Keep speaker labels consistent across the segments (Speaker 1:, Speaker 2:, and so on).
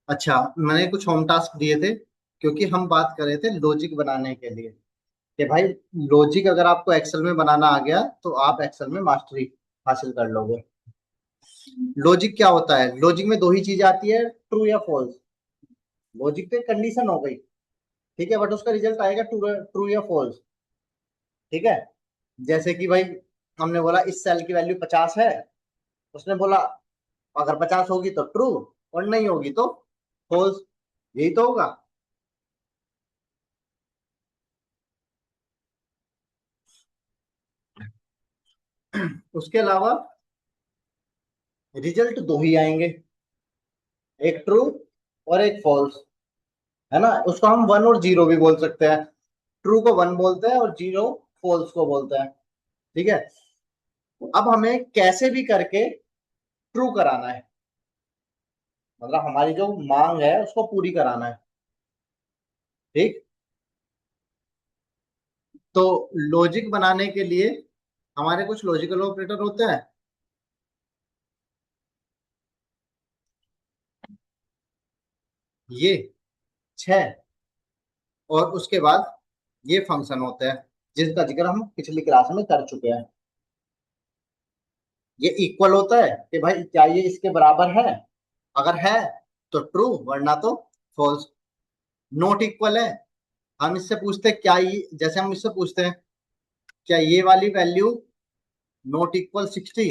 Speaker 1: अच्छा, मैंने कुछ होम टास्क दिए थे क्योंकि हम बात कर रहे थे लॉजिक बनाने के लिए कि भाई लॉजिक अगर आपको एक्सेल में बनाना आ गया तो आप एक्सेल में मास्टरी हासिल कर लोगे। लॉजिक क्या होता है? लॉजिक में दो ही चीजें आती है, ट्रू या फॉल्स। लॉजिक तो एक कंडीशन हो गई, ठीक है, बट उसका रिजल्ट आएगा ट्रू ट्रू या फॉल्स। ठीक है, जैसे कि भाई हमने बोला इस सेल की वैल्यू 50 है, उसने बोला अगर 50 होगी तो ट्रू और नहीं होगी तो फॉल्स। यही तो होगा। उसके अलावा रिजल्ट दो ही आएंगे, एक ट्रू और एक फॉल्स, है ना। उसको हम वन और जीरो भी बोल सकते हैं। ट्रू को वन बोलते हैं और जीरो फॉल्स को बोलते हैं। ठीक है, अब हमें कैसे भी करके ट्रू कराना है, मतलब हमारी जो मांग है उसको पूरी कराना है। ठीक, तो लॉजिक बनाने के लिए हमारे कुछ लॉजिकल ऑपरेटर होते हैं। ये छह, और उसके बाद ये फंक्शन होते हैं जिसका जिक्र हम पिछली क्लास में कर चुके हैं। ये इक्वल होता है कि भाई क्या ये इसके बराबर है, अगर है तो ट्रू वरना तो फॉल्स। नॉट इक्वल है, हम इससे पूछते हैं क्या ये, जैसे हम इससे पूछते हैं क्या ये वाली वैल्यू नॉट इक्वल 60,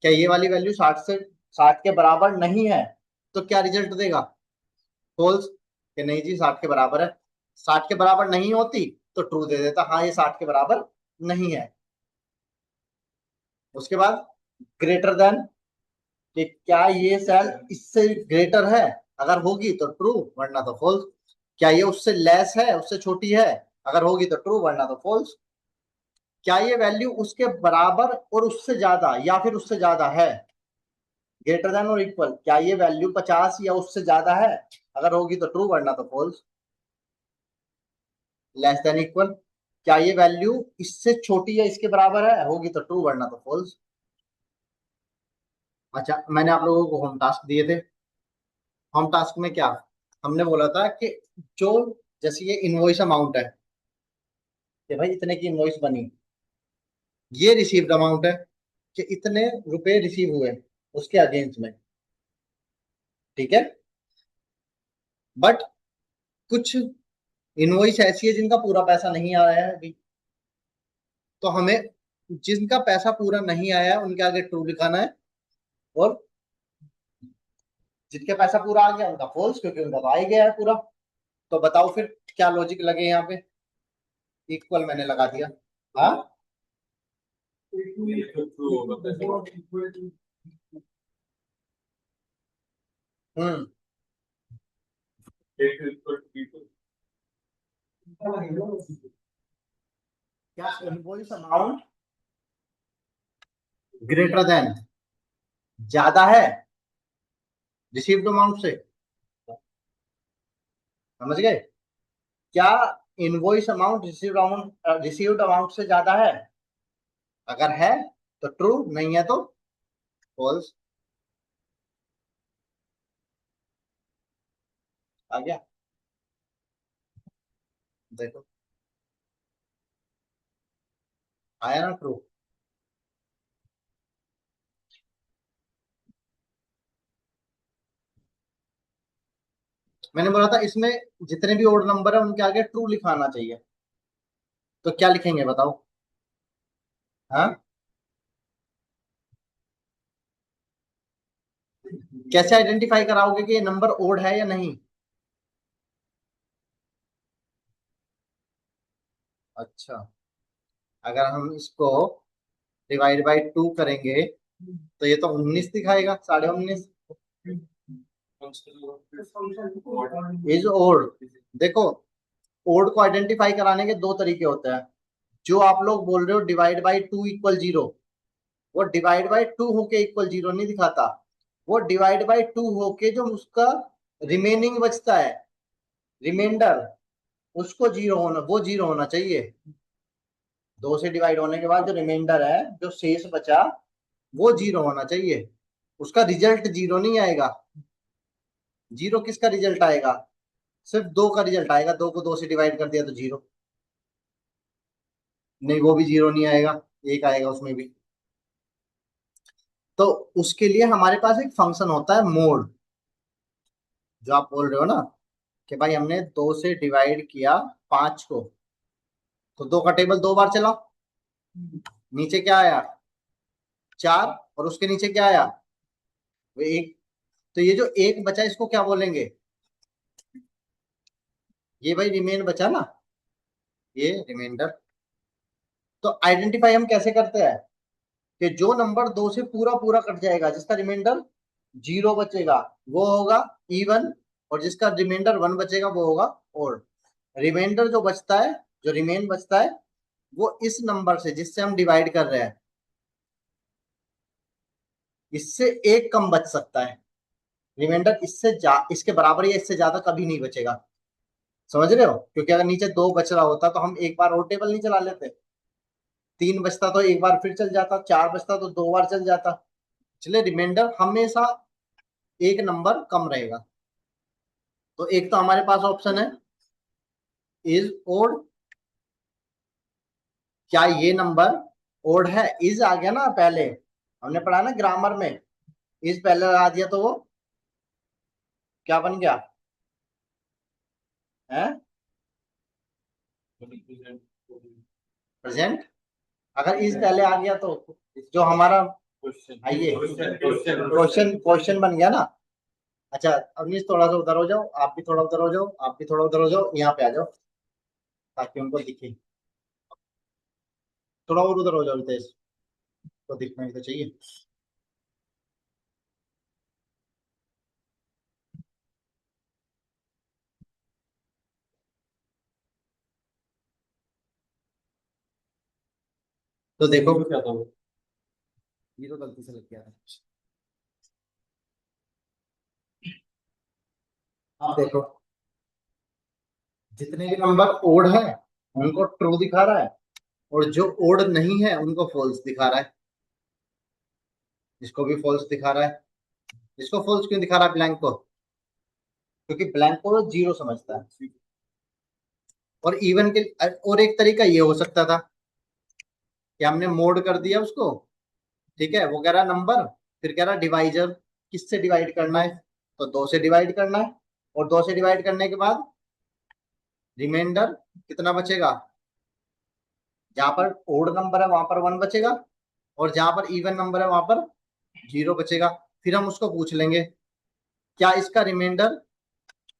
Speaker 1: क्या ये वाली वैल्यू 60 के बराबर नहीं है, तो क्या रिजल्ट देगा? फॉल्स। कि नहीं जी 60 के बराबर है। 60 के बराबर नहीं होती तो ट्रू दे देता, हाँ ये 60 के बराबर नहीं है। उसके बाद ग्रेटर देन, कि क्या ये सेल इससे ग्रेटर है, अगर होगी तो ट्रू वरना तो फॉल्स। क्या ये उससे लेस है, उससे छोटी है, अगर होगी तो ट्रू वरना तो फॉल्स। क्या ये वैल्यू उसके बराबर और उससे ज्यादा या फिर उससे ज्यादा है, ग्रेटर देन और इक्वल, क्या ये वैल्यू 50 या उससे ज्यादा है, अगर होगी तो ट्रू वरना तो फॉल्स। लेस देन इक्वल, क्या ये वैल्यू इससे छोटी या इसके बराबर है, होगी तो ट्रू वरना तो फॉल्स। अच्छा, मैंने आप लोगों को होम टास्क दिए थे। होम टास्क में क्या हमने बोला था कि जो, जैसे ये इनवॉइस अमाउंट है कि भाई इतने की इनवॉइस बनी, ये रिसीव्ड अमाउंट है कि इतने रुपए रिसीव हुए उसके अगेंस्ट में। ठीक है, बट कुछ इनवॉइस ऐसी है जिनका पूरा पैसा नहीं आया है अभी, तो हमें जिनका पैसा पूरा नहीं आया है उनके आगे ट्रू लिखाना है, और जिनके पैसा पूरा आ गया उनका फॉल्स, क्योंकि उनका तो आ ही गया है पूरा। तो बताओ फिर क्या लॉजिक लगे यहाँ पे? इक्वल मैंने लगा दिया। हाँ, हम्म, क्या इनवॉइस अमाउंट ग्रेटर देन, ज्यादा है रिसीव्ड अमाउंट से, समझ गए? क्या इनवॉइस अमाउंट रिसीव्ड अमाउंट से ज्यादा है, अगर है तो ट्रू, नहीं है तो फॉल्स। आ गया, देखो आया ना ट्रू। मैंने बोला था इसमें जितने भी ओड नंबर है उनके आगे ट्रू लिखाना चाहिए, तो क्या लिखेंगे बताओ? हाँ, कैसे आइडेंटिफाई कराओगे कि ये नंबर ओड है या नहीं? अच्छा, अगर हम इसको डिवाइड बाई टू करेंगे तो ये तो 19 दिखाएगा, 19.5 इज ओड। देखो, ओड को आइडेंटिफाई कराने के दो तरीके होते हैं। जो आप लोग बोल रहे हो divide by two equal zero, वो डिवाइड बाई टू होके इक्वल जीरो नहीं दिखाता। वो डिवाइड बाई टू होके जो उसका रिमेनिंग बचता है, रिमाइंडर, उसको जीरो होना, वो जीरो होना चाहिए। दो से डिवाइड होने के बाद जो रिमाइंडर है, जो शेष बचा, वो जीरो होना चाहिए। उसका रिजल्ट जीरो नहीं आएगा। जीरो किसका रिजल्ट आएगा? सिर्फ दो का रिजल्ट आएगा, दो को दो से डिवाइड कर दिया तो जीरो। नहीं, वो भी जीरो नहीं आएगा, एक आएगा उसमें भी। तो उसके लिए हमारे पास एक फंक्शन होता है मोड, जो आप बोल रहे हो ना कि भाई हमने दो से डिवाइड किया पांच को, तो दो का टेबल दो बार चलाओ, नीचे क्या आया? चार। और उसके नीचे क्या आया? वो एक। तो ये जो एक बचा इसको क्या बोलेंगे? ये भाई रिमेन बचा ना, ये रिमाइंडर। तो आइडेंटिफाई हम कैसे करते हैं कि जो नंबर दो से पूरा पूरा कट जाएगा, जिसका रिमाइंडर जीरो बचेगा, वो होगा इवन। और जिसका रिमाइंडर वन बचेगा वो होगा ओड। रिमाइंडर जो बचता है, जो रिमेन बचता है, वो इस नंबर से जिससे हम डिवाइड कर रहे हैं, इससे एक कम बच सकता है। रिमाइंडर इसके बराबर या इससे ज्यादा कभी नहीं बचेगा। समझ रहे हो? क्योंकि अगर नीचे दो बच रहा होता तो हम एक बार और टेबल नहीं चला लेते, तीन बचता तो एक बार फिर चल जाता, चार बचता तो दो बार चल जाता। इसलिए रिमाइंडर हमेशा एक नंबर कम रहेगा। तो एक तो हमारे पास ऑप्शन है इज ओड। क्या ये नंबर ओड है? इज आ गया ना पहले, हमने पढ़ा ना ग्रामर में, इज पहले लगा दिया तो वो क्या बन गया है? प्रेजेंट। अगर इज पहले आ गया तो जो हमारा, आइए, क्वेश्चन क्वेश्चन बन गया ना। अच्छा अवनीश, थोड़ा सा उधर हो जाओ, आप भी थोड़ा उधर हो जाओ, आप भी थोड़ा उधर हो जाओ, यहाँ पे आ जाओ ताकि उनको दिखे। थोड़ा और उधर हो जाओ रितेश, तो दिखना भी तो चाहिए। तो देखो क्या था वो, ये तो गलती से लग गया था। आप देखो, जितने भी नंबर ओड है उनको ट्रू दिखा रहा है, और जो ओड नहीं है उनको फॉल्स दिखा रहा है। इसको भी फॉल्स दिखा रहा है। इसको फॉल्स क्यों दिखा रहा है ब्लैंक को? क्योंकि ब्लैंक को जीरो समझता है। और इवन के, और एक तरीका ये हो सकता था कि हमने मोड कर दिया उसको, ठीक है, वो कह रहा नंबर, फिर कह रहा डिवाइजर, किससे डिवाइड करना है? तो दो से डिवाइड करना है। और दो से डिवाइड करने के बाद रिमाइंडर कितना बचेगा? जहां पर ओड नंबर है वहां पर वन बचेगा, और जहां पर इवन नंबर है वहां पर जीरो बचेगा। फिर हम उसको पूछ लेंगे क्या इसका रिमाइंडर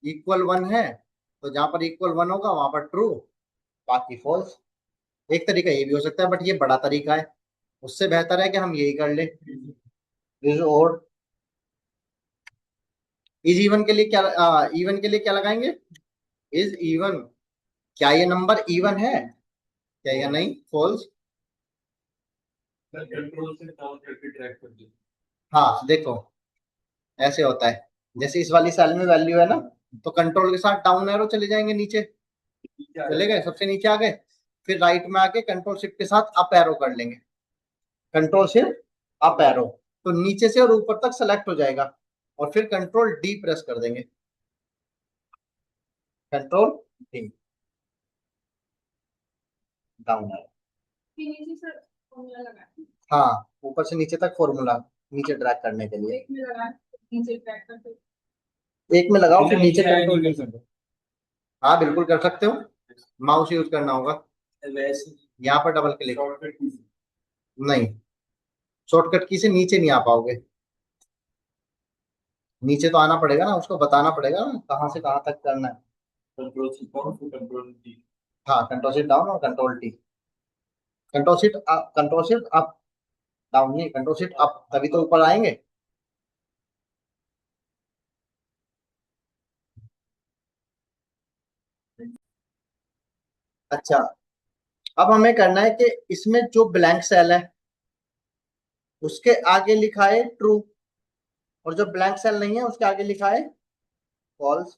Speaker 1: इक्वल वन है? तो जहां पर इक्वल वन होगा वहां पर ट्रू, बाकी फॉल्स। एक तरीका ये भी हो सकता है, बट ये बड़ा तरीका है, उससे बेहतर है कि हम यही कर ले। Is odd. इज इवन के लिए क्या, इवन के लिए क्या लगाएंगे? इज इवन, क्या ये नंबर इवन है क्या या नहीं? फॉल्स। कंट्रोल से डाउन करके ट्रैक कर दो। हाँ देखो, ऐसे होता है, जैसे इस वाली सेल में वैल्यू है ना, तो कंट्रोल के साथ डाउन एरो चले जाएंगे नीचे, चले गए सबसे नीचे आ गए। फिर राइट में आके कंट्रोल शिफ्ट के साथ अप एरो कर लेंगे, कंट्रोल शिफ्ट अप एरो, तो नीचे से और ऊपर तक सेलेक्ट हो जाएगा। और फिर कंट्रोल डी प्रेस कर देंगे, कंट्रोल डी, डाउन एरो। हाँ, ऊपर से नीचे तक फॉर्मूला, नीचे ड्रैग करने के लिए एक में लगाओ, फिर नीचे कंट्रोल डी कर दो। हाँ बिल्कुल कर सकते हो, माउस यूज करना होगा। यहाँ पर डबल क्लिक, नहीं, शॉर्टकट की से नीचे नहीं आ पाओगे, नीचे तो आना पड़ेगा ना, उसको बताना पड़ेगा ना कहाँ से कहाँ तक करना है। कंट्रोल शिफ्ट डाउन फिर कंट्रोल टी। हाँ, कंट्रोल शिफ्ट डाउन और control T. Control shift up, control shift up, down नहीं, कंट्रोल शिफ्ट अप, तभी तो ऊपर आएंगे। अच्छा, अब हमें करना है कि इसमें जो ब्लैंक सेल है उसके आगे लिखा है ट्रू, और जो ब्लैंक सेल नहीं है उसके आगे लिखा है फॉल्स।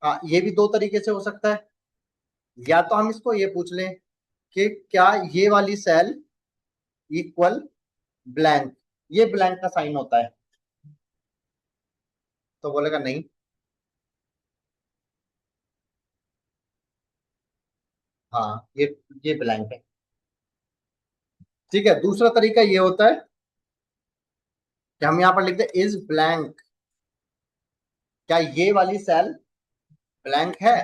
Speaker 1: हाँ, ये भी दो तरीके से हो सकता है। या तो हम इसको ये पूछ लें कि क्या ये वाली सेल इक्वल ब्लैंक, ये ब्लैंक का साइन होता है, तो बोलेगा नहीं। हाँ ये ब्लैंक है। ठीक है, दूसरा तरीका ये होता है कि हम यहाँ पर लिखते हैं इज ब्लैंक, क्या ये वाली सेल ब्लैंक है।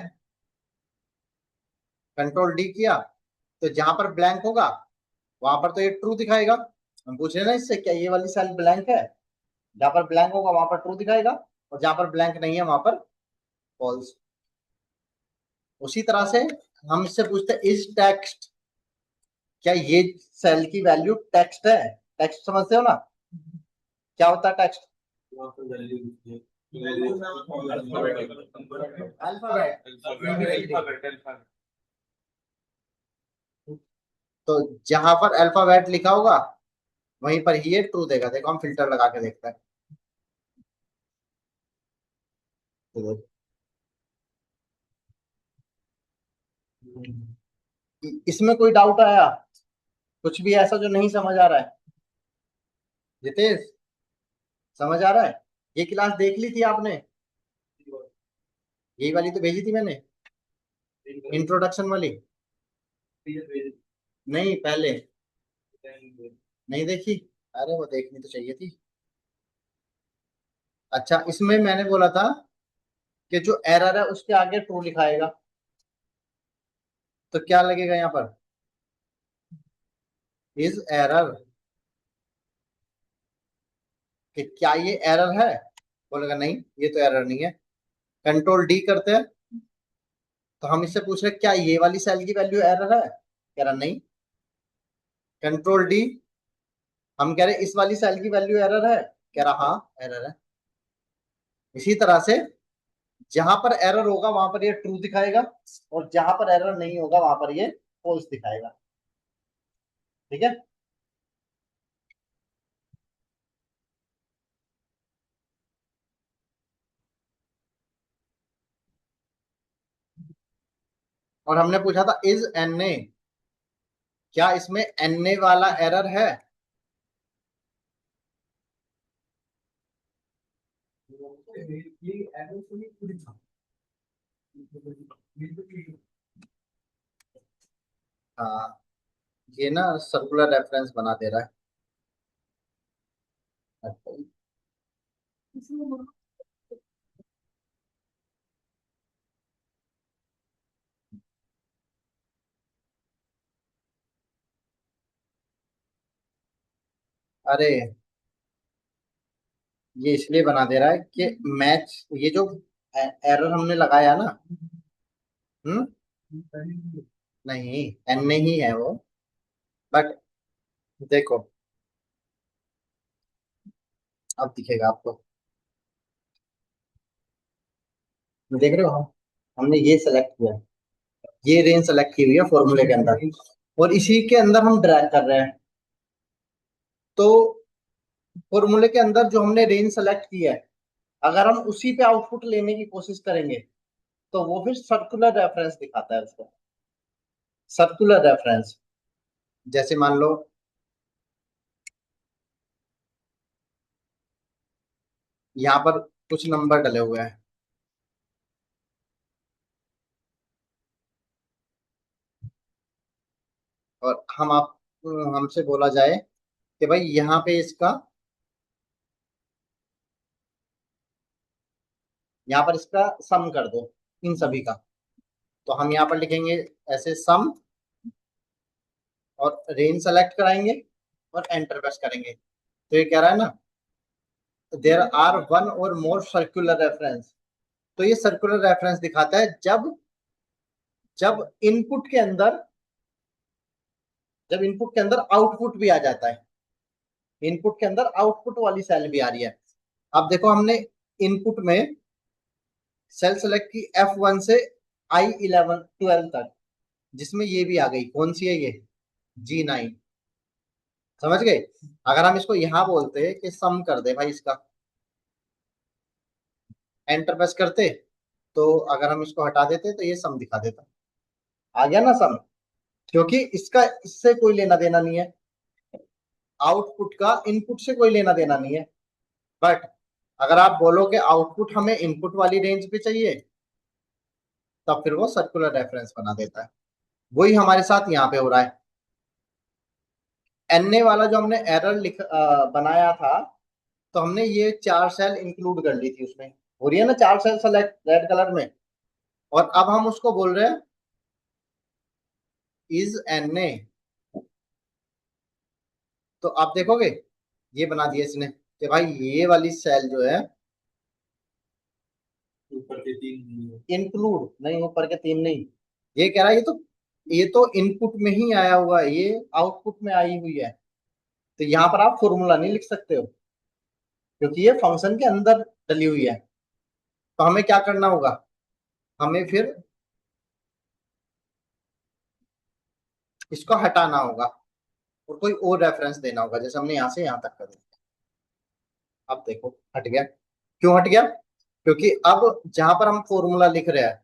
Speaker 1: कंट्रोल डी किया, तो जहां पर ब्लैंक होगा वहां पर तो ये ट्रू दिखाएगा। हम पूछ रहे हैं ना इससे, क्या ये वाली सेल ब्लैंक है। जहां पर ब्लैंक होगा वहां पर ट्रू दिखाएगा, और जहां पर ब्लैंक नहीं है वहां पर फॉल्स। उसी तरह से हम इससे पूछते हैं इज टेक्स्ट, क्या ये सेल की वैल्यू टेक्स्ट है। टेक्स्ट समझते हो ना, क्या होता है टेक्स्ट। अल्फाबेट। तो जहां पर अल्फाबेट लिखा होगा वहीं पर ही ये ट्रू देगा। देखो हम फिल्टर लगा के देखते हैं। तो इसमें कोई डाउट आया, कुछ भी ऐसा जो नहीं समझ आ रहा है। जितेश, समझ आ रहा है। ये क्लास देख ली थी आपने, यही वाली तो भेजी थी मैंने, इंट्रोडक्शन वाली। नहीं पहले नहीं देखी। अरे वो देखनी तो चाहिए थी। अच्छा, इसमें मैंने बोला था कि जो एरर है उसके आगे ट्रू लिखाएगा, तो क्या लगेगा यहाँ पर इज एरर, कि क्या ये एरर है। बोलेगा नहीं ये तो एरर नहीं है। कंट्रोल डी करते हैं, तो हम इससे पूछ रहे हैं क्या ये वाली सेल की वैल्यू एरर है, कह रहा नहीं। कंट्रोल डी, हम कह रहे इस वाली सेल की वैल्यू एरर है, कह रहा हाँ एरर है। इसी तरह से जहां पर एरर होगा वहां पर ये ट्रू दिखाएगा, और जहां पर एरर नहीं होगा वहां पर ये फॉल्स दिखाएगा। ठीक है। और हमने पूछा था इज एन ए, क्या इसमें एन ए वाला एरर है। हाँ, ये ना सर्कुलर रेफरेंस बना दे रहा है। अरे ये इसलिए बना दे रहा है कि मैच, ये जो एरर हमने लगाया ना। हम्म। नहीं, एन ही है वो। बट देखो, अब दिखेगा आपको। देख रहे हो हम, हमने ये सेलेक्ट किया, ये रेंज सेलेक्ट की हुई है फॉर्मूले के अंदर, और इसी के अंदर हम ड्रैग कर रहे हैं। तो फॉर्मूले के अंदर जो हमने रेंज सेलेक्ट की है, अगर हम उसी पे आउटपुट लेने की कोशिश करेंगे तो वो फिर सर्कुलर रेफरेंस दिखाता है उसको। सर्कुलर रेफरेंस, जैसे मान लो यहाँ पर कुछ नंबर डले हुए हैं, और हमसे बोला जाए कि भाई यहाँ पे इसका, यहाँ पर इसका सम कर दो इन सभी का। तो हम यहाँ पर लिखेंगे ऐसे सम, और रेंज सेलेक्ट कराएंगे और एंटर प्रेस करेंगे। तो ये कह रहा है ना देयर आर वन और मोर सर्कुलर रेफरेंस। तो ये सर्कुलर रेफरेंस दिखाता है जब जब इनपुट के अंदर जब इनपुट के अंदर आउटपुट भी आ जाता है। इनपुट के अंदर आउटपुट वाली सेल भी आ रही है। अब देखो हमने इनपुट में सेल सेलेक्ट की F1 से I11 12 तक, जिसमें ये भी आ गई। कौन सी है ये, G9। समझ गए। अगर हम इसको यहाँ बोलते कि सम कर दे भाई इसका, एंटर प्रेस करते, तो अगर हम इसको हटा देते तो ये सम दिखा देता। आ गया ना सम, क्योंकि इसका इससे कोई लेना देना नहीं है, आउटपुट का इनपुट से कोई लेना देना नहीं है। बट अगर आप बोलो कि आउटपुट हमें इनपुट वाली रेंज पे चाहिए, तब फिर वो सर्कुलर रेफरेंस बना देता है। वही हमारे साथ यहाँ पे हो रहा है। एनए वाला जो हमने एरर बनाया था, तो हमने ये चार सेल इंक्लूड कर ली थी उसमें। हो रही है ना चार सेल सेलेक्ट रेड कलर में। और अब हम उसको बोल रहे हैं इज एनए। तो आप देखोगे ये बना दिया इसने कि भाई ये वाली सेल जो है ऊपर के तीन इंक्लूड नहीं, ऊपर के तीन नहीं। ये कह रहा है ये तो इनपुट में ही आया हुआ है, ये आउटपुट में आई हुई है। तो यहाँ पर आप फॉर्मूला नहीं लिख सकते हो, क्योंकि ये फंक्शन के अंदर डली हुई है। तो हमें क्या करना होगा, हमें फिर इसको हटाना होगा और कोई और रेफरेंस देना होगा, जैसे हमने यहाँ से यहाँ तक कर दिया। अब देखो हट गया। क्यों हट गया? क्योंकि अब जहां पर हम फॉर्मूला लिख रहे हैं,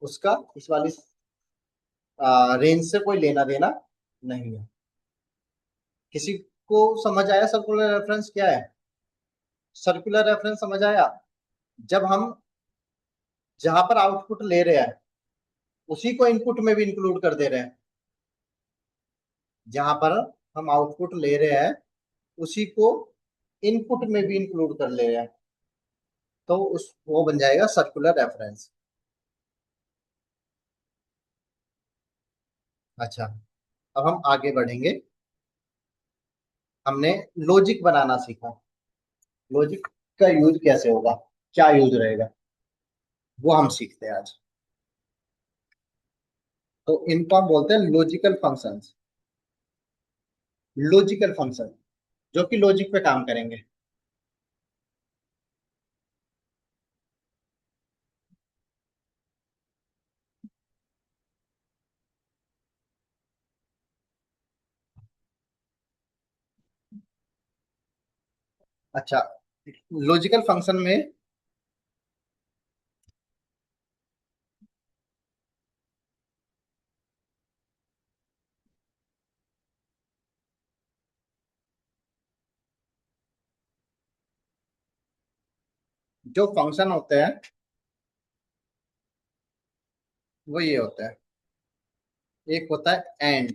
Speaker 1: उसका इस वाली रेंज से कोई लेना देना नहीं है। किसी को समझ आया सर्कुलर रेफरेंस क्या है? सर्कुलर रेफरेंस समझ आया? जब हम जहां पर आउटपुट ले रहे हैं, उसी को इनपुट में भी इंक्लूड कर दे रहे हैं। जहां पर हम आउटपुट ले रहे हैं, उसी को इनपुट में भी इंक्लूड कर ले रहे हैं, तो उस वो बन जाएगा सर्कुलर रेफरेंस। अच्छा, अब हम आगे बढ़ेंगे। हमने लॉजिक बनाना सीखा। लॉजिक का यूज कैसे होगा, क्या यूज रहेगा, वो हम सीखते हैं आज। तो इनको हम बोलते हैं लॉजिकल फंक्शंस। लॉजिकल फंक्शन जो कि लॉजिक पे काम करेंगे। अच्छा, लॉजिकल फंक्शन में जो फंक्शन होते हैं वो ये होता है। एक होता है एंड,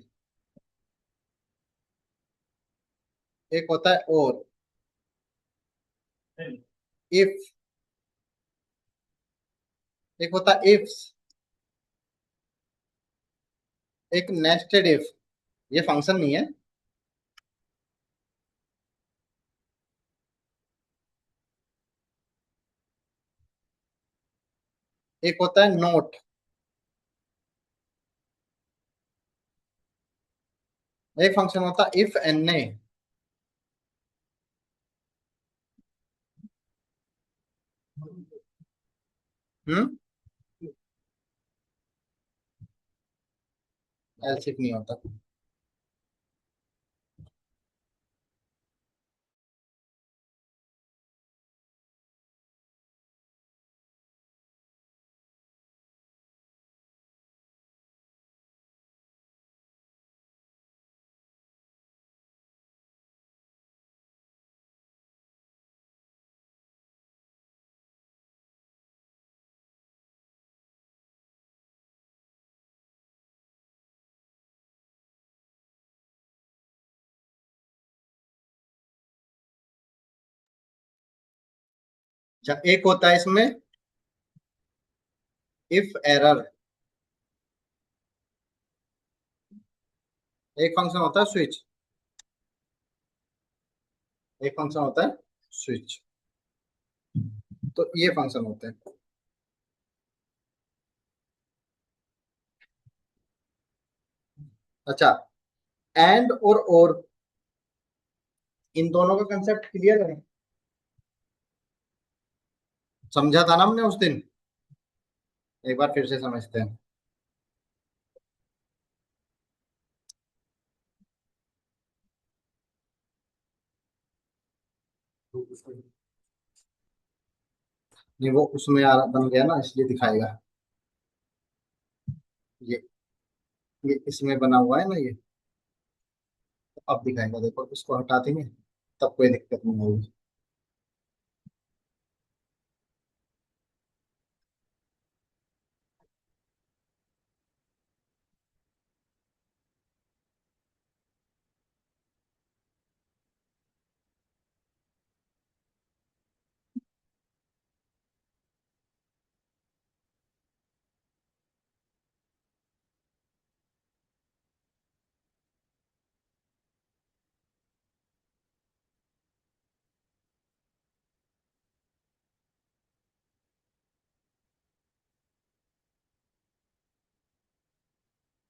Speaker 1: एक होता है और, इफ, एक होता है इफ्स, एक नेस्टेड इफ। ये फंक्शन नहीं है। एक होता है नोट। एक फंक्शन होता है इफ एन ए। हम्म, एल्स इफ नहीं होता। अच्छा, एक होता है इसमें इफ एरर। एक फंक्शन होता है स्विच। एक फंक्शन होता है स्विच। तो ये फंक्शन होते हैं। अच्छा, एंड और इन दोनों का कंसेप्ट क्लियर है? समझा था ना हमने उस दिन? एक बार फिर से समझते हैं। ये वो उसमें बन गया ना, इसलिए दिखाएगा। ये ये इसमें बना हुआ है ना ये। अब दिखाएगा, देखो इसको हटा देंगे तब कोई दिक्कत नहीं होगी।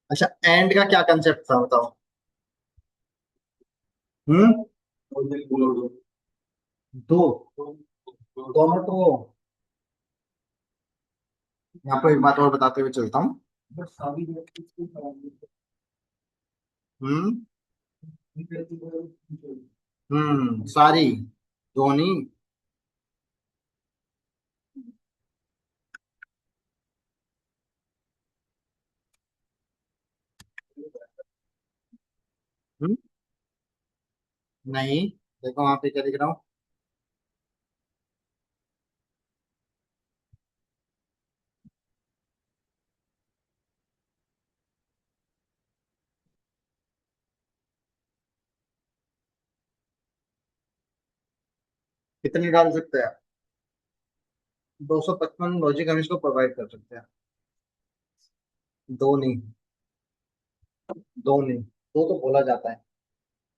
Speaker 1: अच्छा, एंड का क्या कंसेप्ट था बताओ। हम्म। दो, दोनों ट्रू हो। मैं आपको एक बात और बताते हुए चलता हूँ। हम्म। सारी, धोनी। हम्म। नहीं, देखो वहां पे क्या लिख रहा हूँ। कितनी डाल सकते हैं? 255 लॉजिक हम इसको प्रोवाइड कर सकते हैं। दो नहीं, दो नहीं, दो तो बोला जाता है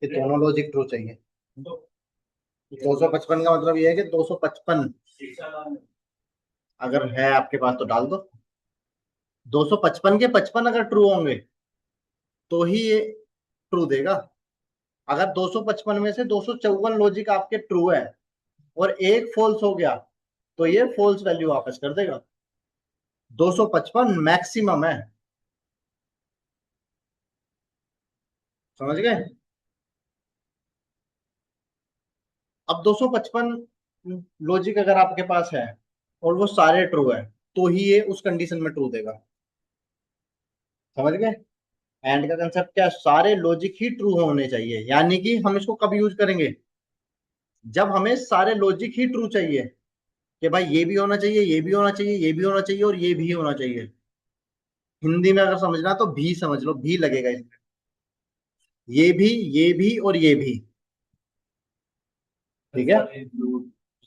Speaker 1: कि दोनों लॉजिक ट्रू चाहिए। 255 का मतलब ये है कि 255 अगर है आपके पास तो डाल दो। 255 के 55 अगर ट्रू होंगे तो ही ये ट्रू देगा। अगर 255 में से 254 लॉजिक आपके ट्रू है और एक फॉल्स हो गया तो ये फॉल्स वैल्यू वापस कर देगा। 255 मैक्सिमम है। समझ गए? अब 255 लॉजिक अगर आपके पास है और वो सारे ट्रू है तो ही ये उस कंडीशन में ट्रू देगा। समझ गए? एंड का कंसेप्ट क्या है? सारे लॉजिक ही ट्रू होने चाहिए, यानी कि हम इसको कब यूज करेंगे? जब हमें सारे लॉजिक ही ट्रू चाहिए, कि भाई ये भी होना चाहिए, ये भी होना चाहिए, ये भी होना चाहिए और ये भी होना चाहिए। हिंदी में अगर समझना तो भी समझ लो, भी लगेगा इसमें। ये भी, ये भी और ये भी। ठीक है,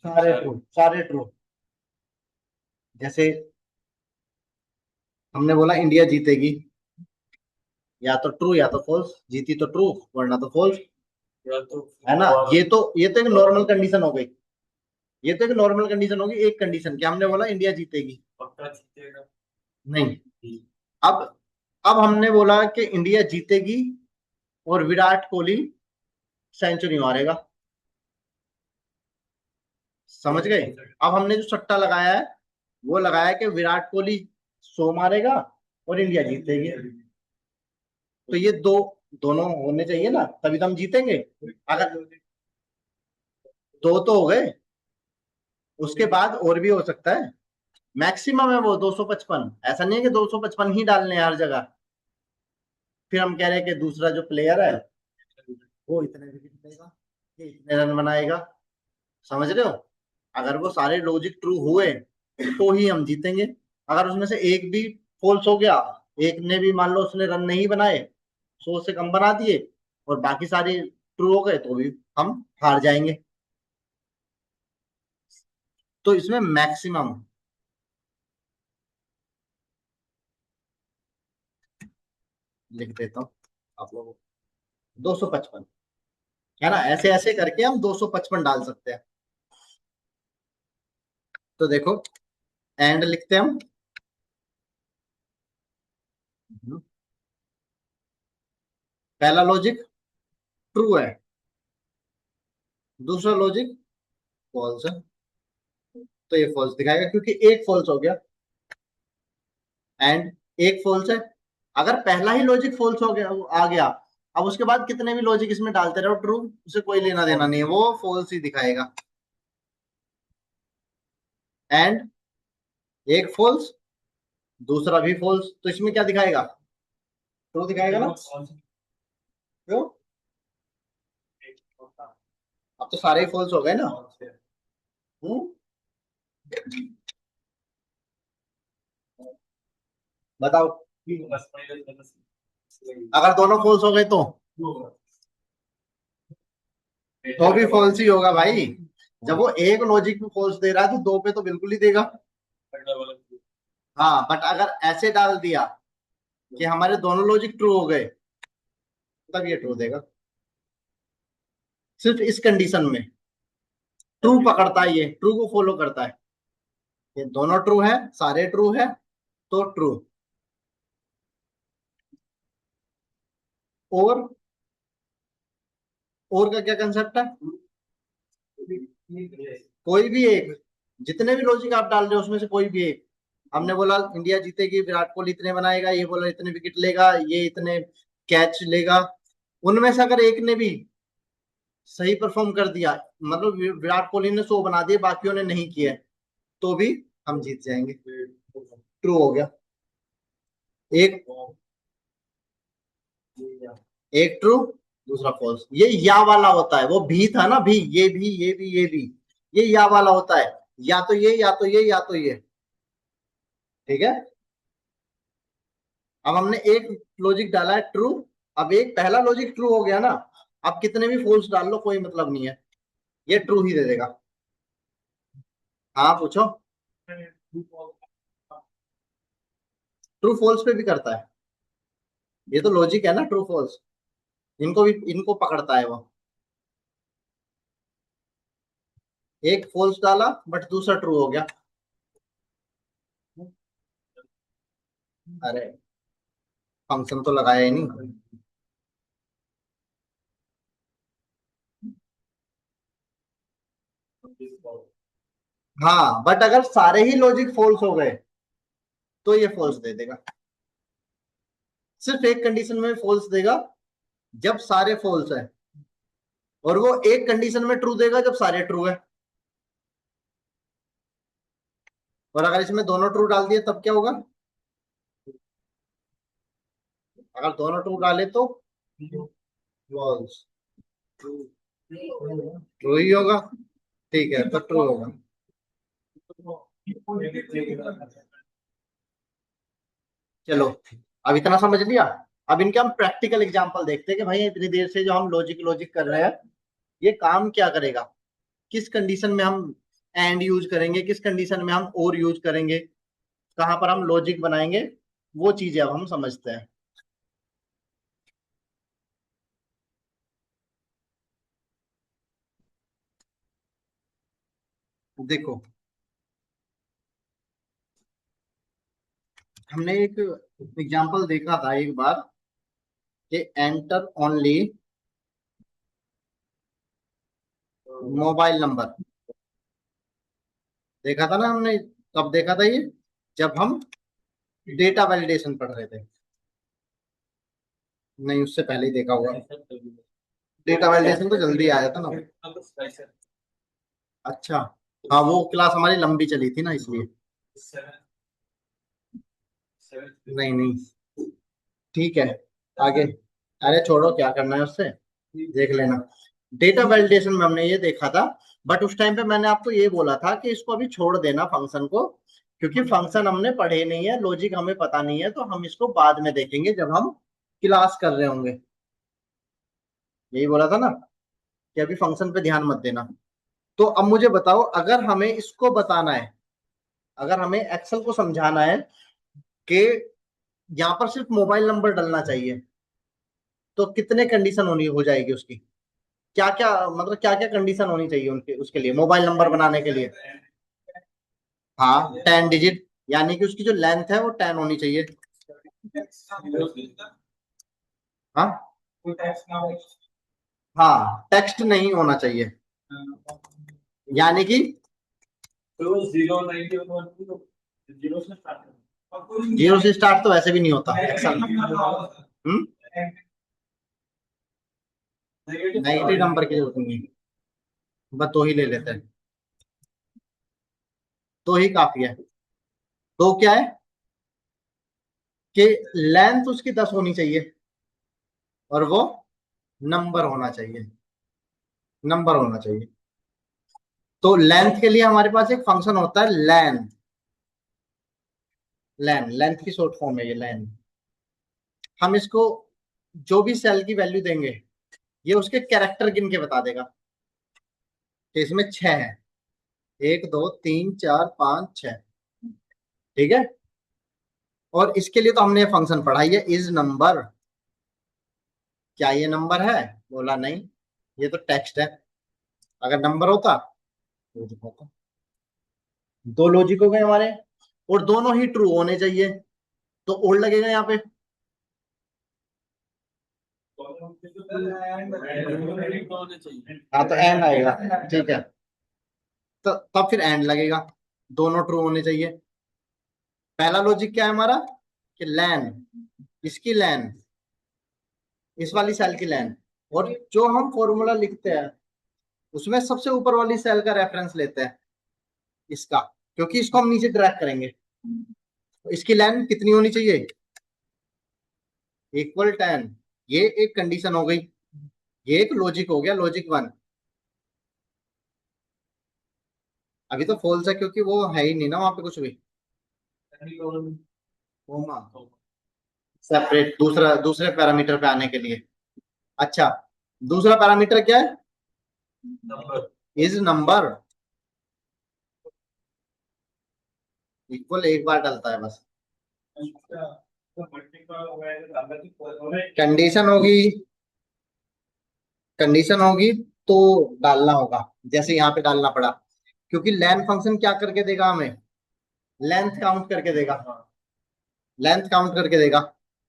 Speaker 1: सारे ट्रू, सारे ट्रू। जैसे हमने बोला इंडिया जीतेगी, या तो ट्रू या तो फॉल्स। जीती तो ट्रू, वरना तो फॉल्स। है ना? ये तो एक नॉर्मल कंडीशन हो गई। ये तो एक नॉर्मल कंडीशन होगी। एक कंडीशन क्या हमने बोला? इंडिया जीतेगी। नहीं, अब अब हमने बोला कि इंडिया जीतेगी और विराट कोहली सेंचुरी मारेगा। समझ गए? अब हमने जो सट्टा लगाया है वो लगाया है कि विराट कोहली 100 मारेगा और इंडिया जीतेगी। तो ये दो, दोनों होने चाहिए ना, तभी तो हम जीतेंगे। अगर दो तो हो गए, उसके बाद और भी हो सकता है। मैक्सिमम है वो 255। ऐसा नहीं है कि 255 ही डालने हैं हर जगह। फिर हम कह रहे हैं कि दूसरा जो प्लेयर है वो इतने विकेट लेगा, ये इतने रन बनाएगा। समझ रहे हो? अगर वो सारे लॉजिक ट्रू हुए तो ही हम जीतेंगे। अगर उसमें से एक भी फॉल्स हो गया, एक ने भी मान लो उसने रन नहीं बनाए, 100 से कम बना दिए, और बाकी सारे ट्रू हो गए तो भी हम हार जाएंगे। तो इसमें मैक्सिमम लिख देता हूँ आप लोगों को, 255। है ना? ऐसे ऐसे करके हम 255 डाल सकते हैं। तो देखो, एंड लिखते हैं हम। पहला लॉजिक ट्रू है, दूसरा लॉजिक फॉल्स है। तो ये फॉल्स दिखाएगा क्योंकि एक फॉल्स हो गया। एंड एक फॉल्स है। अगर पहला ही लॉजिक फॉल्स हो गया, आ गया, अब उसके बाद कितने भी लॉजिक इसमें डालते रहो ट्रू, उसे कोई लेना देना नहीं है, वो फॉल्स ही दिखाएगा। एंड एक फॉल्स, दूसरा भी फॉल्स, तो इसमें क्या दिखाएगा? ट्रू दिखाएगा ना? क्यों? अब तो सारे ही फॉल्स हो गए ना। हम्म। बताओ। अगर दोनों फॉल्स हो गए तो भी फॉल्स ही होगा भाई। जब वो एक लॉजिक में फॉल्स दे रहा है तो दो पे तो बिल्कुल ही देगा। हाँ, बट अगर ऐसे डाल दिया कि हमारे दोनों लॉजिक ट्रू हो गए, तब ये ट्रू देगा। सिर्फ इस कंडीशन में ट्रू पकड़ता है, ये ट्रू को फॉलो करता है। ये दोनों ट्रू है, सारे ट्रू है, तो ट्रू। और का क्या कंसेप्ट है? कोई भी एक, जितने भी लॉजिक आप डाल रहे हो उसमें से कोई भी एक। हमने बोला इंडिया जीतेगी, विराट कोहली इतने बनाएगा, ये बोला इतने विकेट लेगा, ये इतने कैच लेगा। उनमें से अगर एक ने भी सही परफॉर्म कर दिया, मतलब विराट कोहली ने 100 बना दिए, बाकियों ने नहीं किया, तो भी हम जीत जाएंगे। ट्रू हो गया। एक एक ट्रू, दूसरा फॉल्स। ये या वाला होता है, वो भी था ना, भी, ये भी, ये भी, ये भी, ये या वाला होता है। या तो ये, या तो ये, या तो ये। ठीक है। अब हमने एक लॉजिक डाला है ट्रू। अब एक पहला लॉजिक ट्रू हो गया ना। अब कितने भी फॉल्स डाल लो कोई मतलब नहीं है, ये ट्रू ही दे देगा। हाँ पूछो। ट्रू फॉल्स पे भी करता है। ये तो लॉजिक है ना, ट्रू फॉल्स। इनको भी, इनको पकड़ता है वो। एक फॉल्स डाला बट दूसरा ट्रू हो गया। अरे, फंक्शन तो लगाया ही नहीं। हाँ, बट अगर सारे ही लॉजिक फॉल्स हो गए तो ये फॉल्स दे देगा। सिर्फ एक कंडीशन में फॉल्स देगा, जब सारे फॉल्स है। और वो एक कंडीशन में ट्रू देगा, जब सारे ट्रू है। और अगर इसमें दोनों ट्रू डाल दिए तब क्या होगा? अगर दोनों ट्रू डाले तो फॉल्स। ट्रू ही होगा। ठीक है, तो ट्रू होगा। चलो, अब इतना समझ लिया। अब इनके हम प्रैक्टिकल एग्जांपल देखते हैं कि भाई इतनी देर से जो हम लॉजिक लॉजिक कर रहे हैं, ये काम क्या करेगा। किस कंडीशन में हम एंड यूज करेंगे, किस कंडीशन में हम और यूज करेंगे, कहां पर हम लॉजिक बनाएंगे, वो चीजें अब हम समझते हैं। देखो, हमने एक एग्जांपल देखा था एक बार कि एंटर ओनली मोबाइल नंबर। देखा था ना हमने। कब देखा था ये? जब हम डेटा वैलिडेशन पढ़ रहे थे। नहीं, उससे पहले ही देखा होगा। डेटा वैलिडेशन तो जल्दी आया था ना। अच्छा। हाँ, वो क्लास हमारी लंबी चली थी ना, इसलिए। नहीं नहीं, ठीक है। आगे। अरे छोड़ो, क्या करना है उससे, देख लेना। डेटा वैलिडेशन में हमने ये देखा था। बट उस टाइम पे मैंने आपको ये बोला था कि इसको अभी छोड़ देना फंक्शन को, क्योंकि फंक्शन हमने पढ़े नहीं है, लॉजिक हमें पता नहीं है, तो हम इसको बाद में देखेंगे जब हम क्लास कर रहे होंगे। यही बोला था ना, कि अभी फंक्शन पे ध्यान मत देना। तो अब मुझे बताओ, अगर हमें इसको बताना है, अगर हमें एक्सेल को समझाना है कि यहाँ पर सिर्फ मोबाइल नंबर डलना चाहिए, तो कितने कंडीशन होनी हो जाएगी उसकी? क्या क्या, मतलब क्या क्या कंडीशन होनी चाहिए उनके, उसके लिए, मोबाइल नंबर बनाने के लिए? हाँ, 10 डिजिट, यानी कि उसकी जो लेंथ है वो 10 होनी चाहिए। हाँ। हाँ, टेक्स्ट नहीं होना चाहिए, यानी कि जीरो से स्टार्ट तो वैसे भी नहीं होता एक्सेल में। हम्म। नेगेटिव नंबर की जरूरत नहीं है, बस दो ही ले लेते हैं। दो ही काफी है। दो क्या है कि लेंथ उसकी 10 होनी चाहिए और वो नंबर होना चाहिए। नंबर होना चाहिए। तो लेंथ के लिए हमारे पास एक फंक्शन होता है लेन। लेंथ की शॉर्ट फॉर्म है ये लेन। हम इसको जो भी सेल की वैल्यू देंगे ये उसके कैरेक्टर गिन के बता देगा कि इसमें 6 है। 1 2 3 4 5 6। ठीक है। और इसके लिए तो हमने ये फंक्शन पढ़ा ही है, इज नंबर। क्या ये नंबर है? बोला नहीं, ये तो टेक्स्ट है। अगर नंबर होता तो दिखाता। दो लॉजिक हो गए हमारे, और दोनों ही ट्रू होने चाहिए, तो और लगेगा यहाँ पे। हाँ तो एंड आएगा। ठीक है, तो तब फिर एंड लगेगा, दोनों ट्रू होने चाहिए। पहला लॉजिक क्या है हमारा कि लैन, इसकी लैन, इस वाली सेल की लैन, और जो हम फॉर्मूला लिखते हैं उसमें सबसे ऊपर वाली सेल का रेफरेंस लेते हैं इसका, क्योंकि इसको हम नीचे ड्रैग करेंगे। तो इसकी लैन कितनी होनी चाहिए? इक्वल 10। ये एक कंडीशन हो गई, ये एक लॉजिक हो गया, लॉजिक 1। अभी तो फॉल्स है क्योंकि वो है ही नहीं ना वहां पे कुछ भी। सेपरेट दूसरा दूसरे पैरामीटर पे आने के लिए। अच्छा, दूसरा पैरामीटर क्या है? Is number. इक्वल एक बार डलता है बस। कंडीशन होगी, कंडीशन होगी तो डालना होगा, जैसे यहाँ पे डालना पड़ा, क्योंकि लेन फंक्शन क्या करके देगा हमें? लेंथ काउंट करके देगा। लेंथ काउंट करके देगा।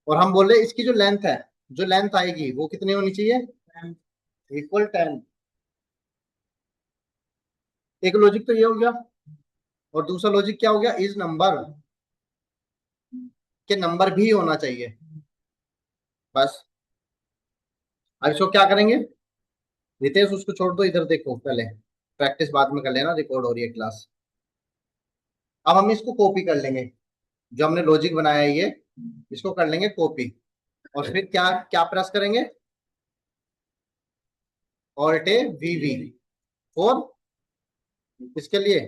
Speaker 1: और हम बोले इसकी जो लेंथ है, जो लेंथ आएगी वो कितनी होनी चाहिए? इक्वल 10। एक लॉजिक तो ये हो गया, और दूसरा लॉजिक क्या हो गया? इज नंबर, के नंबर भी होना चाहिए। बस। अब इसको क्या करेंगे? रितेश उसको छोड़ दो, इधर देखो पहले, प्रैक्टिस बाद में कर लेना, रिकॉर्ड हो रही है क्लास। अब हम इसको कॉपी कर लेंगे, जो हमने लॉजिक बनाया है ये, इसको कर लेंगे कॉपी। और फिर क्या क्या प्रेस करेंगे? Alt A V V. और इसके लिए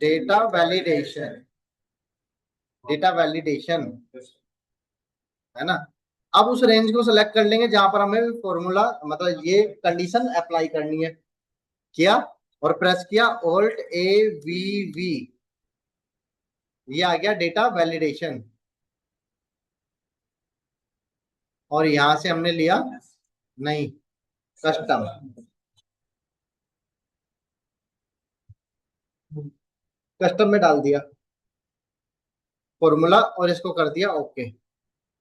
Speaker 1: डेटा वैलिडेशन, डेटा वैलिडेशन, है ना। अब उस रेंज को सिलेक्ट कर लेंगे जहां पर हमें फॉर्मूला, मतलब ये कंडीशन अप्लाई करनी है। किया, और प्रेस किया ऑल्ट ए वी वी, ये आ गया डेटा वैलिडेशन। और यहां से हमने लिया, नहीं, कस्टम, कस्टम में डाल दिया फॉर्मूला, और इसको कर दिया ओके।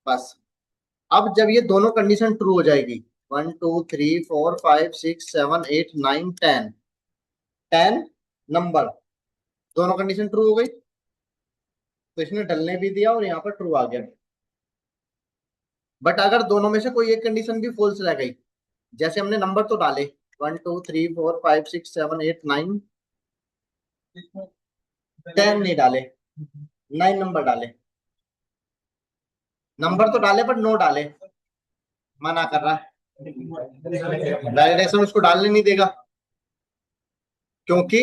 Speaker 1: बस। अब जब ये दोनों कंडीशन ट्रू हो जाएगी, 1 2 3 4 5 6 7 8 9 10, 10 नंबर, दोनों कंडीशन ट्रू हो गई, तो इसने डलने भी दिया और यहाँ पर ट्रू आ गया। बट अगर दोनों में से कोई एक कंडीशन भी फॉल्स रह गई, जैसे हमने नंबर तो डाले 1 2 3 4 5 6 7 8 9, 10 नहीं डाले, 9 नंबर डाले। नंबर तो डाले पर नो डाले, मना कर रहा है, वैलिडेशन उसको डालने नहीं देगा। क्योंकि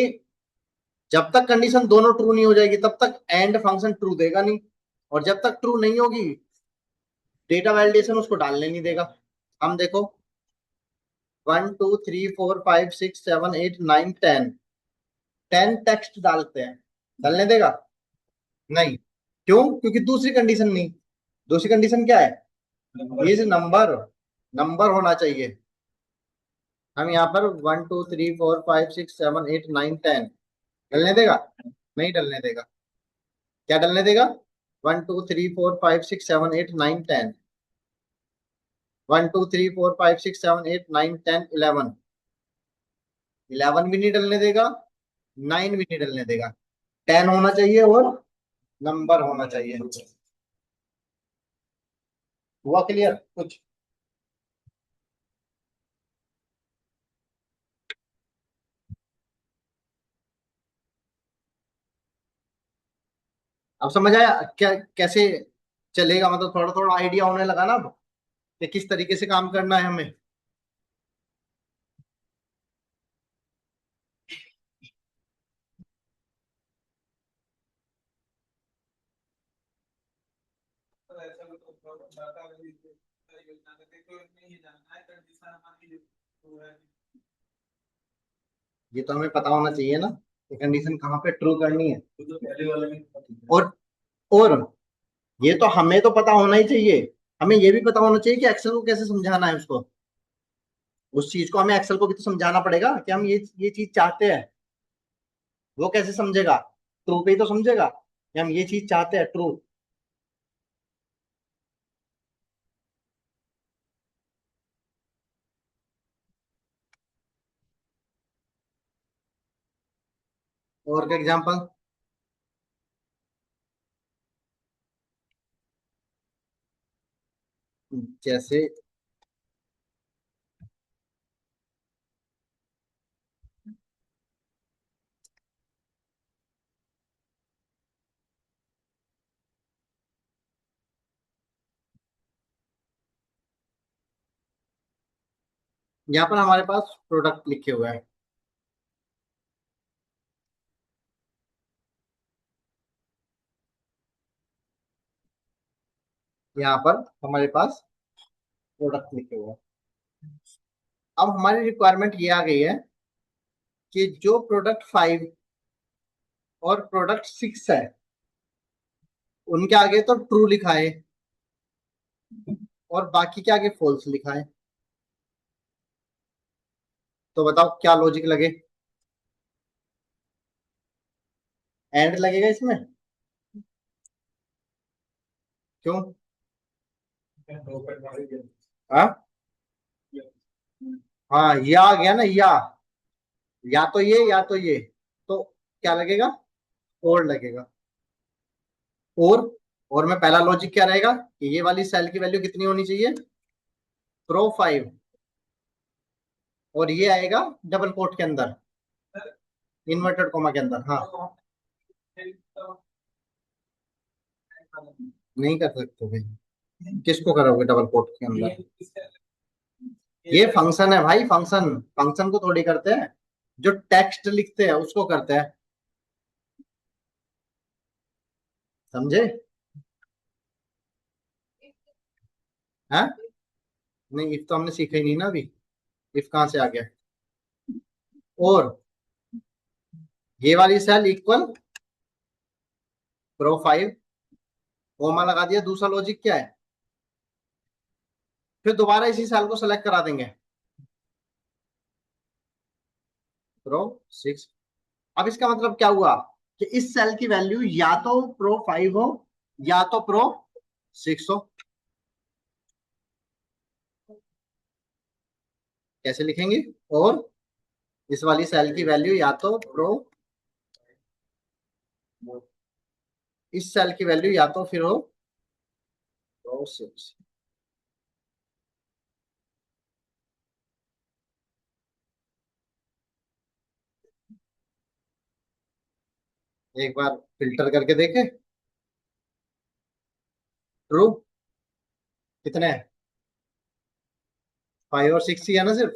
Speaker 1: जब तक कंडीशन दोनों ट्रू नहीं हो जाएगी तब तक एंड फंक्शन ट्रू देगा नहीं, और जब तक ट्रू नहीं होगी डेटा वैलिडेशन उसको डालने नहीं देगा। हम देखो 1 2 3 4 5 6 7 8 9 10, 10 टेक्स्ट डालते हैं, डालने देगा? नहीं। क्यों? क्योंकि दूसरी कंडीशन नहीं। दूसरी कंडीशन क्या है? इज नंबर, नंबर होना चाहिए। हम यहाँ पर 1 2 3 4 5 6 7 8 9 10, डलने देगा? नहीं डलने देगा। क्या डलने देगा? 1 2 3 4 5 6 7 8 9 10, 1 2 3 4 5 6 7 8 9 10 11, 11 भी नहीं डलने देगा, 9 भी नहीं डलने देगा। 10 होना चाहिए और नंबर होना चाहिए। हुआ क्लियर कुछ? अब समझ आया क्या कैसे चलेगा? मतलब थोड़ा थोड़ा आइडिया होने लगा ना अब, कि किस तरीके से काम करना है हमें। ये तो हमें पता होना चाहिए ना कि कंडीशन कहाँ पे ट्रू करनी है। और और ये तो हमें तो पता होना ही चाहिए। हमें ये भी पता होना चाहिए कि एक्सेल को कैसे समझाना है उसको। उस चीज को हमें एक्सेल को भी तो समझाना पड़ेगा कि हम ये चीज चाहते हैं। वो कैसे समझेगा? ट्रू पे ही तो समझेगा कि हम ये चीज चाहते हैं, ट्रू। और क्या एग्जांपल? जैसे यहाँ पर हमारे पास प्रोडक्ट लिखे हुए हैं। यहाँ पर हमारे पास प्रोडक्ट लिखे हुए हैं। अब हमारी रिक्वायरमेंट ये आ गई है कि जो प्रोडक्ट 5 और प्रोडक्ट 6 है उनके आगे तो ट्रू लिखा है और बाकी के आगे फॉल्स लिखा है। तो बताओ क्या लॉजिक लगे? एंड लगेगा इसमें? क्यों? हाँ, हाँ, या आ गया ना, या तो ये या तो ये। तो क्या लगेगा? और लगेगा। और और में पहला लॉजिक क्या रहेगा कि ये वाली सेल की वैल्यू कितनी होनी चाहिए? प्रो 5। और ये आएगा डबल कोट के अंदर, इन्वर्टेड कोमा के अंदर। हाँ, नहीं कर सकते भाई। किसको करोगे डबल कोट के अंदर? ये फंक्शन है भाई, फंक्शन। फंक्शन को थोड़ी करते हैं, जो टेक्स्ट लिखते हैं उसको करते हैं। समझे? हैं? नहीं, इफ तो हमने सीखा ही नहीं ना अभी। इफ कहाँ से आ गया? और ये वाली सेल इक्वल प्रो 5, कोमा लगा दिया। दूसरा लॉजिक क्या है? फिर दोबारा इसी सेल को सेलेक्ट करा देंगे, प्रो 6। अब इसका मतलब क्या हुआ कि इस सेल की वैल्यू या तो प्रो 5 हो या तो प्रो 6 हो। कैसे लिखेंगे? और इस वाली सेल की वैल्यू या तो प्रो, इस सेल की वैल्यू या तो फिर हो प्रो 6। एक बार फिल्टर करके देखे। ट्रू कितने हैं? 5 और 6 ही है ना सिर्फ।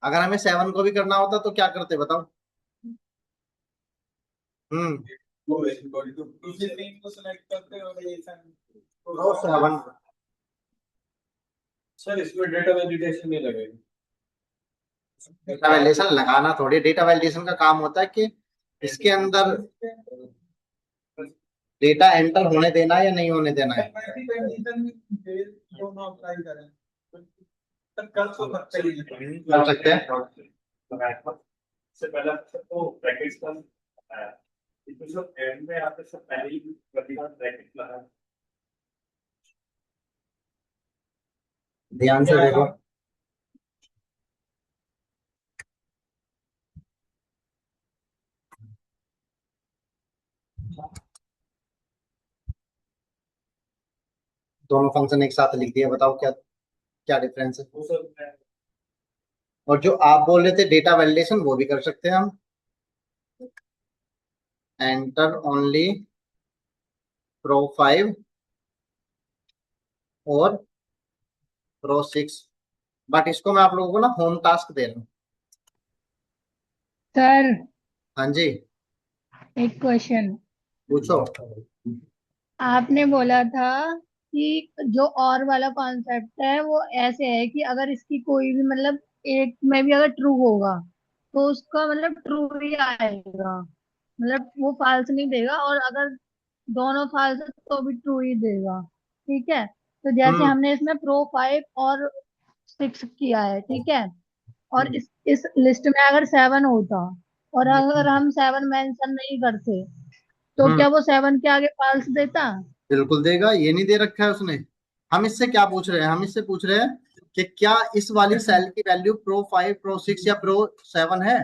Speaker 1: अगर हमें 7 को भी करना होता तो क्या करते बताओ? हम्म, प्रो 7।
Speaker 2: सर इसमें डेटा वैलिडेशन नहीं लगेगा।
Speaker 1: डेटा वैलिडेशन लगाना थोड़ी, डेटा वैलिडेशन का काम होता है कि इसके अंदर डेटा एंटर होने देना है या नहीं होने देना है। कर सकते हैं।
Speaker 2: से पहले सबको ब्रैकेट्स का बताया, इसमें जो एंड में आपने सब पहले ही ब्रैकेट लगा।
Speaker 1: ध्यान से देखो। दोनों फंक्शन एक साथ लिख दिया, बताओ क्या क्या डिफरेंस है? और जो आप बोल रहे थे डेटा वैलिडेशन, वो भी कर सकते हैं हम। एंटर ओनली प्रो 5 और प्रो 6। बट इसको मैं आप लोगों को ना होम टास्क दे रहा हूँ।
Speaker 3: सर
Speaker 1: हाँ जी,
Speaker 3: एक क्वेश्चन।
Speaker 1: पूछो।
Speaker 3: आपने बोला था कि जो और वाला कॉन्सेप्ट है वो ऐसे है कि अगर इसकी कोई भी मतलब एक में भी अगर ट्रू होगा तो उसका मतलब ट्रू ही आएगा, मतलब वो फाल्स नहीं देगा, और अगर दोनों फाल्स है तो भी ट्रू ही देगा। ठीक है, तो जैसे
Speaker 1: हम्म
Speaker 3: हमने इसमें प्रो 5 और 6 किया है, ठीक है, और
Speaker 1: हम्म,
Speaker 3: इस लिस्ट में अगर 7 होता और अगर हम 7 मेंशन नहीं करते तो
Speaker 1: हम्म,
Speaker 3: क्या वो 7 के आगे फाल्स देता?
Speaker 1: बिल्कुल देगा, ये नहीं दे रखा है उसने। हम इससे क्या पूछ रहे हैं, हम इससे पूछ रहे हैं कि क्या इस वाली सेल की वैल्यू प्रो 5 प्रो 6 या प्रो 7 है।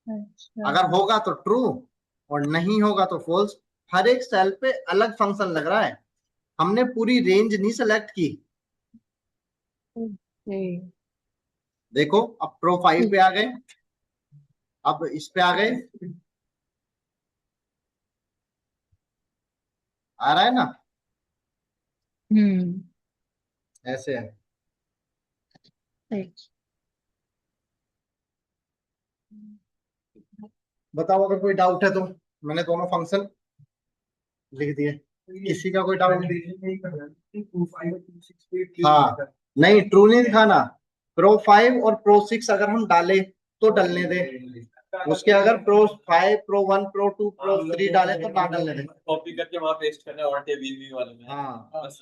Speaker 3: अच्छा।
Speaker 1: अगर होगा तो ट्रू और नहीं होगा तो फॉल्स। हर एक सेल पे अलग फंक्शन लग रहा है, हमने पूरी रेंज नहीं सेलेक्ट की।
Speaker 3: ओके।
Speaker 1: देखो अब प्रो 5
Speaker 3: ठीक।
Speaker 1: पे आ गए, अब इस पे आ गए, आ रहा है ना,
Speaker 3: हम्म।
Speaker 1: ऐसे है।
Speaker 3: ठीक।
Speaker 1: बताओ अगर कोई डाउट है तो। मैंने दोनों फंक्शन लिख दिए, किसी का कोई डाउट? हाँ, नहीं ट्रू नहीं दिखाना। प्रो 5 और प्रो 6 अगर हम डाले तो डलने दे, उसके अगर प्रो 5 प्रो 1 प्रो 2 प्रो 3 डाले तो ना डलने दे।
Speaker 2: कॉपी करके वहां पेस्ट करना है और वीवी वाले में।
Speaker 1: हाँ,
Speaker 2: बस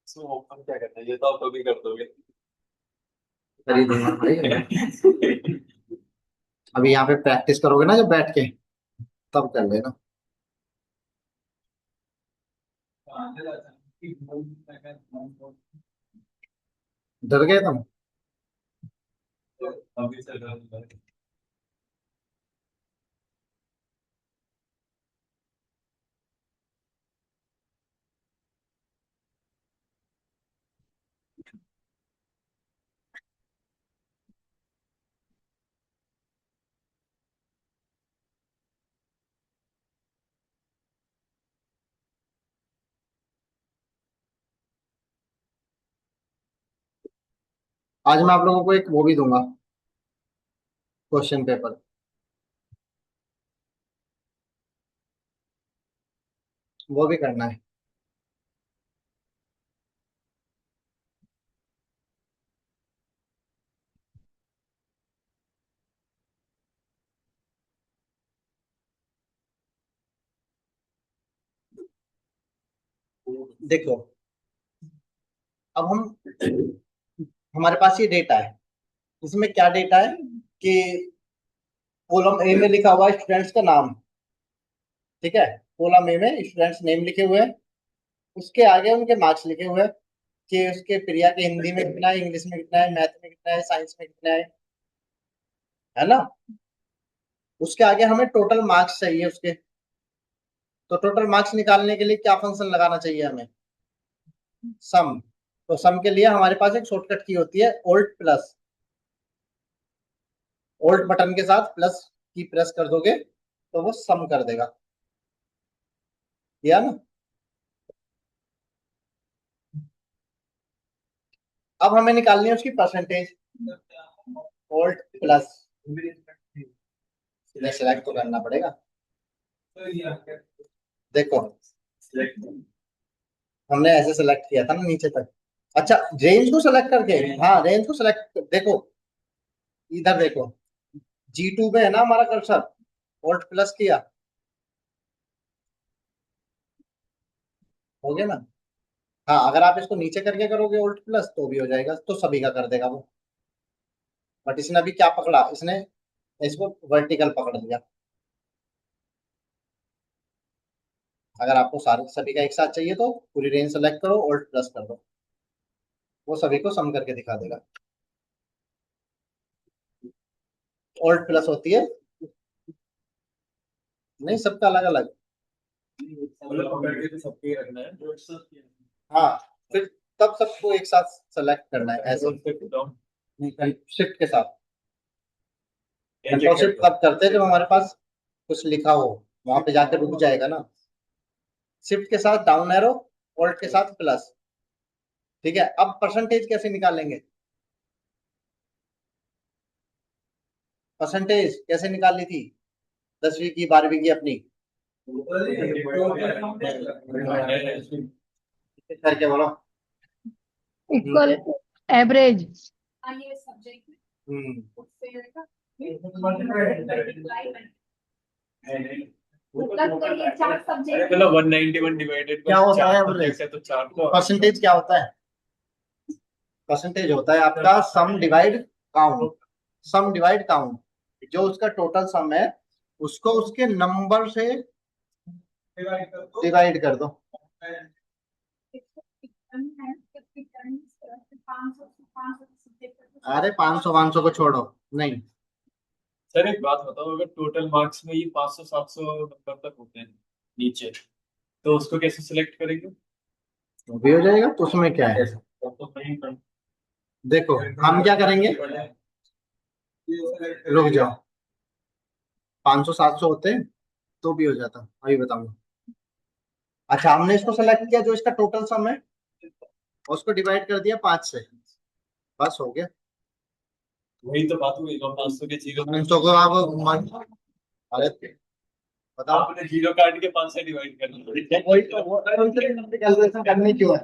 Speaker 2: इसमें हम क्या करते हैं, ये तो आप कभी कर दोगे।
Speaker 1: कर ही दूंगा भाई। अभी यहाँ पे प्रैक्टिस करोगे ना जब बैठ के, तब कर लेना। डर गए तुम?
Speaker 2: अभी से डर लग रहा है।
Speaker 1: आज मैं आप लोगों को एक वो भी दूंगा, क्वेश्चन पेपर, वो भी करना है। देखो अब हम, हमारे पास ये डेटा है, इसमें क्या डेटा है कि कॉलम ए में लिखा हुआ है स्टूडेंट्स का नाम, ठीक है, कॉलम ए में स्टूडेंट्स नेम लिखे हुए हैं, उसके आगे उनके मार्क्स लिखे हुए हैं कि उसके प्रिया के हिंदी में कितना है, इंग्लिश में कितना है, मैथ में कितना है, साइंस में कितना है ना। उसके आगे हमें टोटल मार्क्स चाहिए उसके। तो टोटल मार्क्स निकालने के लिए क्या फंक्शन लगाना चाहिए हमें? सम। तो सम के लिए हमारे पास एक शॉर्टकट की होती है, ओल्ट प्लस। ओल्ट बटन के साथ प्लस की प्रेस कर दोगे तो वो सम कर देगा, किया ना। अब हमें निकालनी है उसकी परसेंटेज, ओल्ट प्लस, सिलेक्ट तो करना पड़ेगा। देखो हमने ऐसे सेलेक्ट किया था ना नीचे तक। अच्छा, रेंज को सेलेक्ट करके, हाँ रेंज को सेलेक्ट, देखो इधर देखो, G2 पे है ना हमारा कर्सर, ओल्ट प्लस किया, हो गया ना। हाँ, अगर आप इसको नीचे करके करोगे ओल्ट प्लस तो भी हो जाएगा, तो सभी का कर देगा वो। बट इसने अभी क्या पकड़ा, इसने इसको वर्टिकल पकड़ लिया। अगर आपको सारे सभी का एक साथ चाहिए तो पूरी रेंज सेलेक्ट करो, ओल्ट प्लस कर दो, वो सभी को सम करके दिखा देगा। ओल्ट प्लस होती है, नहीं सबका अलग अलग।
Speaker 2: मतलब पकड़ के तो सबके ही रखना है जो
Speaker 1: हाँ, फिर तब सबको एक साथ सेलेक्ट करना है ऐसे, शिफ्ट के साथ। कंट्रोल शिफ्ट तब करते हैं जब हमारे पास कुछ लिखा हो, वहां पे जाकर रुक जाएगा ना। शिफ्ट के साथ डाउन एरो, ओल्ट के साथ प्लस, ठीक है, अब परसेंटेज कैसे निकालेंगे? परसेंटेज कैसे निकालनी थी 10वीं की 12वीं की अपनी? करके बोलो।
Speaker 3: Equal average.
Speaker 1: हम्म
Speaker 2: अरे मतलब 191 डिवाइडेड
Speaker 1: क्या होता है
Speaker 2: बाई
Speaker 1: एवरेज?
Speaker 2: 4 तो 4 को
Speaker 1: परसेंटेज क्या होता है? परसेंटेज होता है आपका सम डिवाइड काउंट। सम डिवाइड काउंट, जो उसका टोटल सम है उसको उसके नंबर से डिवाइड कर दो। अरे 500 को छोड़ो, नहीं।
Speaker 2: सर एक बात बताओ, अगर टोटल मार्क्स में ये 500-700 नंबर तक होते हैं नीचे, तो उसको कैसे सिलेक्ट करेंगे?
Speaker 1: तो भी हो जाएगा, तो उसमें क्या है?
Speaker 2: तो कहीं पर
Speaker 1: देखो हम क्या करेंगे, रुक जाओ। 500 700 होते हैं तो भी हो जाता, अभी बताऊंगा। अच्छा, हमने इसको सेलेक्ट किया जो इसका टोटल सम है, और उसको डिवाइड कर दिया 5 से, बस हो गया।
Speaker 2: वही तो बात हुई, 500 के जीरो
Speaker 1: 500 को आप अरे बताओ।
Speaker 2: आपने जीरो काट के 5 से डिवाइड कर दिया।
Speaker 1: वही तो वो कैलकुलेशन करनी क्यों है?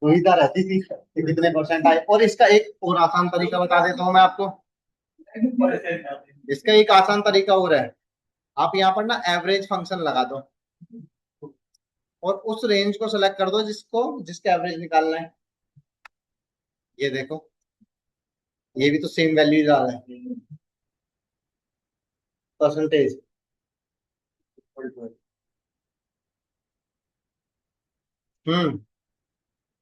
Speaker 1: वही तो रहती थी कि कितने परसेंट आए। और इसका एक और आसान तरीका बता देता हूँ मैं आपको। इसका एक आसान तरीका और है, आप यहाँ पर ना एवरेज फंक्शन लगा दो और उस रेंज को सेलेक्ट कर दो जिसका एवरेज निकालना है। ये देखो, ये भी तो सेम वैल्यू जा रहा है, परसेंटेज। हम्म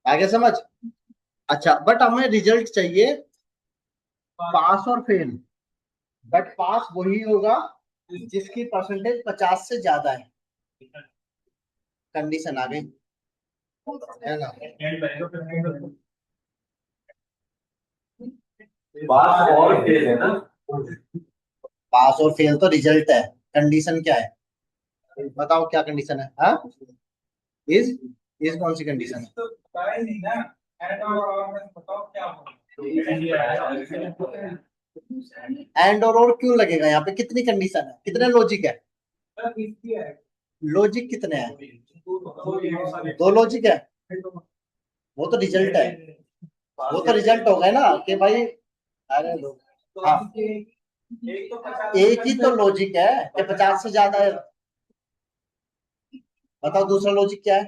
Speaker 1: आगे समझ। अच्छा, बट हमें रिजल्ट चाहिए पास और फेल। बट पास वही होगा जिसकी परसेंटेज 50 से ज्यादा है। कंडीशन आ गई है ना?
Speaker 2: बात और फेल है ना।
Speaker 1: पास और फेल तो रिजल्ट है, कंडीशन क्या है? बताओ क्या कंडीशन है? हाँ, इज इज कौन सी कंडीशन है? एंड और क्यों लगेगा यहाँ पे? कितनी कंडीशन है, कितने लॉजिक है? लॉजिक कितने हैं? 2 लॉजिक है। वो तो रिजल्ट है, वो तो रिजल्ट हो गया ना कि भाई। अरे हाँ, एक ही तो लॉजिक है कि 50 से ज्यादा है। बताओ दूसरा लॉजिक क्या है?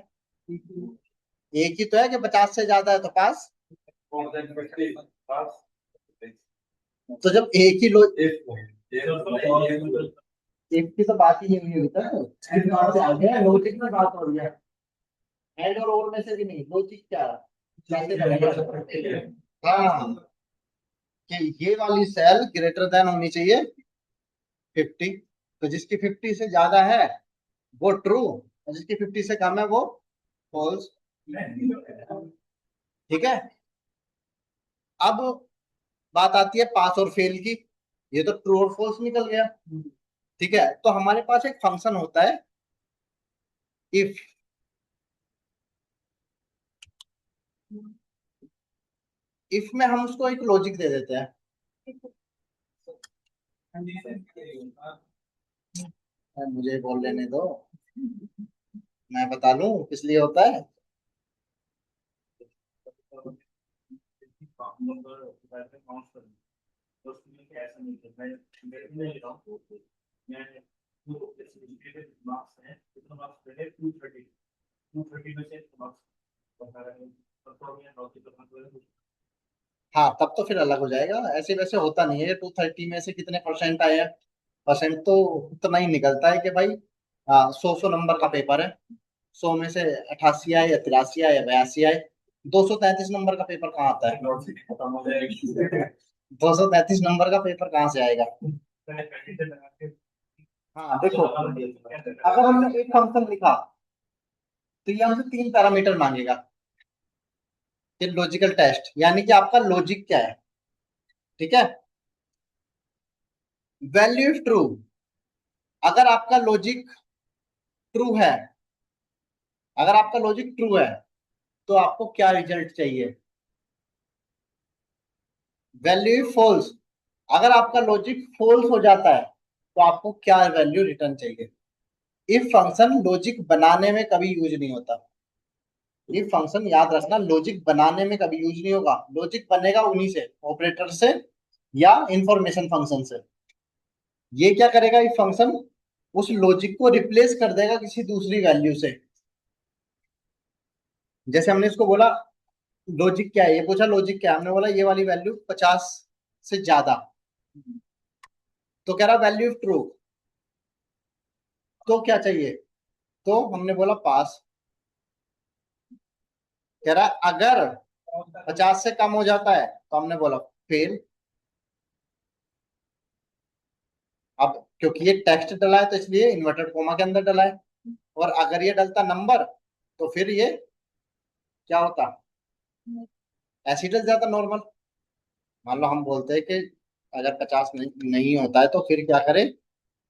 Speaker 1: एक ही तो है कि 50 से ज्यादा है तो पास। तो जब एक ही एक की तो बात ही नहीं हुई अभी तक, सिर्फ वहां से आ गया लॉजिक में बात हो रही है। एंड और में से भी नहीं, लॉजिक क्या कैसे बनेगा? हाँ, कि ये वाली सेल ग्रेटर देन होनी चाहिए 50। तो जिसकी 50 से ज्यादा है वो ट्रू, और जिसकी 50 से कम है वो फॉल्स। ठीक है, अब बात आती है पास और फेल की। ये तो ट्रू और फॉल्स निकल गया। ठीक है, तो हमारे पास एक फंक्शन होता है इफ। इफ में हम उसको एक लॉजिक दे देते हैं। मुझे बोल लेने दो, मैं बता लूं किस लिए होता है। हाँ, तब तो फिर अलग हो जाएगा। ऐसे वैसे होता नहीं है 230 में से कितने परसेंट आए हैं। परसेंट तो उतना ही निकलता है कि भाई 100 नंबर का पेपर है, 100 में से 88 आए या 83 आए या 82 आए। 233 नंबर का पेपर कहाँ आता है? 233 नंबर का पेपर कहाँ से आएगा? हाँ देखो, अगर हमने एक फंक्शन लिखा तो ये हमसे 3 पैरामीटर मांगेगा। ये लॉजिकल टेस्ट, यानी कि आपका लॉजिक क्या है। ठीक है, वैल्यू इफ ट्रू। अगर आपका लॉजिक ट्रू है, अगर आपका लॉजिक ट्रू है तो आपको क्या रिजल्ट चाहिए? Value false. अगर आपका लॉजिक फॉल्स हो जाता है तो आपको क्या वैल्यू रिटर्न चाहिए? इफ फंक्शन लॉजिक बनाने में कभी यूज नहीं होता। इफ फंक्शन याद रखना लॉजिक बनाने में कभी यूज नहीं होगा। लॉजिक बनेगा उन्हीं से, ऑपरेटर से या इंफॉर्मेशन फंक्शन से। ये क्या करेगा इफ फंक्शन? उस लॉजिक को रिप्लेस कर देगा किसी दूसरी वैल्यू से। जैसे हमने इसको बोला लॉजिक क्या है, ये पूछा लॉजिक क्या है, हमने बोला ये वाली वैल्यू 50 से ज्यादा, तो कह रहा वैल्यू ट्रू, तो क्या चाहिए? तो हमने बोला पास। कह रहा अगर 50 से कम हो जाता है तो हमने बोला फेल। अब क्योंकि ये टेक्स्ट डला है तो इसलिए इन्वर्टेड कोमा के अंदर डला है, और अगर ये डलता नंबर तो फिर ये क्या होता? ऐसे ही डल जाता नॉर्मल। मान लो हम बोलते हैं कि अगर 50 नहीं होता है तो फिर क्या करें?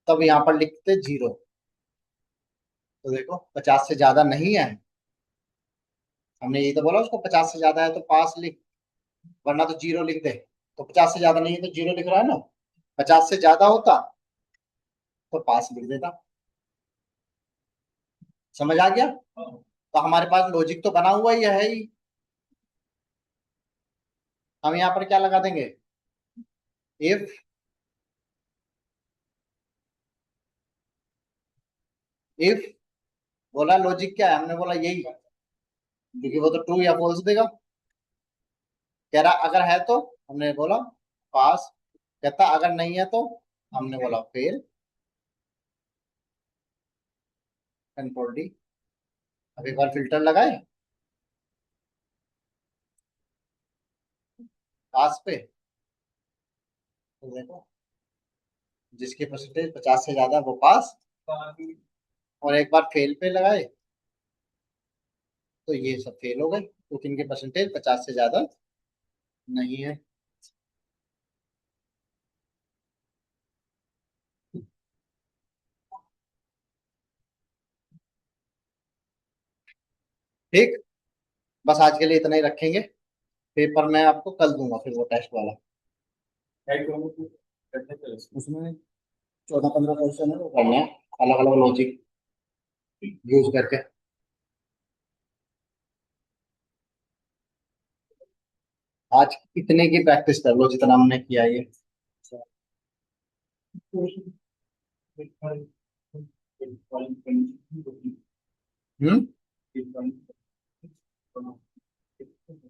Speaker 1: तब यहाँ पर लिखते 0। तो देखो 50 से ज्यादा नहीं है, हमने यही तो बोला उसको 50 से ज्यादा है तो पास लिख, वरना तो 0 लिख दे। तो 50 से ज्यादा नहीं है तो 0 लिख रहा है ना। 50 से ज्यादा होता तो पास लिख देता। समझ आ गया? तो हमारे पास लॉजिक तो बना हुआ ही है ही। हम यहाँ पर क्या लगा देंगे? इफ इफ बोला लॉजिक क्या है, हमने बोला यही, क्योंकि वो तो ट्रू या फॉल्स देगा। कह रहा अगर है तो हमने बोला पास, कहता अगर नहीं है तो हमने बोला फेल। Control D. अब एक बार फिल्टर लगाए पास पे, तो देखो जिसकी परसेंटेज 50 से ज्यादा वो पास, और एक बार फेल पे लगाए तो ये सब फेल हो गए क्योंकि इनके परसेंटेज 50 से ज्यादा नहीं है। ठीक, बस आज के लिए इतना ही रखेंगे। पेपर मैं आपको कल दूंगा फिर वो टेस्ट वाला। उसमें 14-15 क्वेश्चन है वो करना है, अलग अलग लॉजिक यूज करके। आज इतने की प्रैक्टिस कर लो जितना हमने किया ये। हम्म।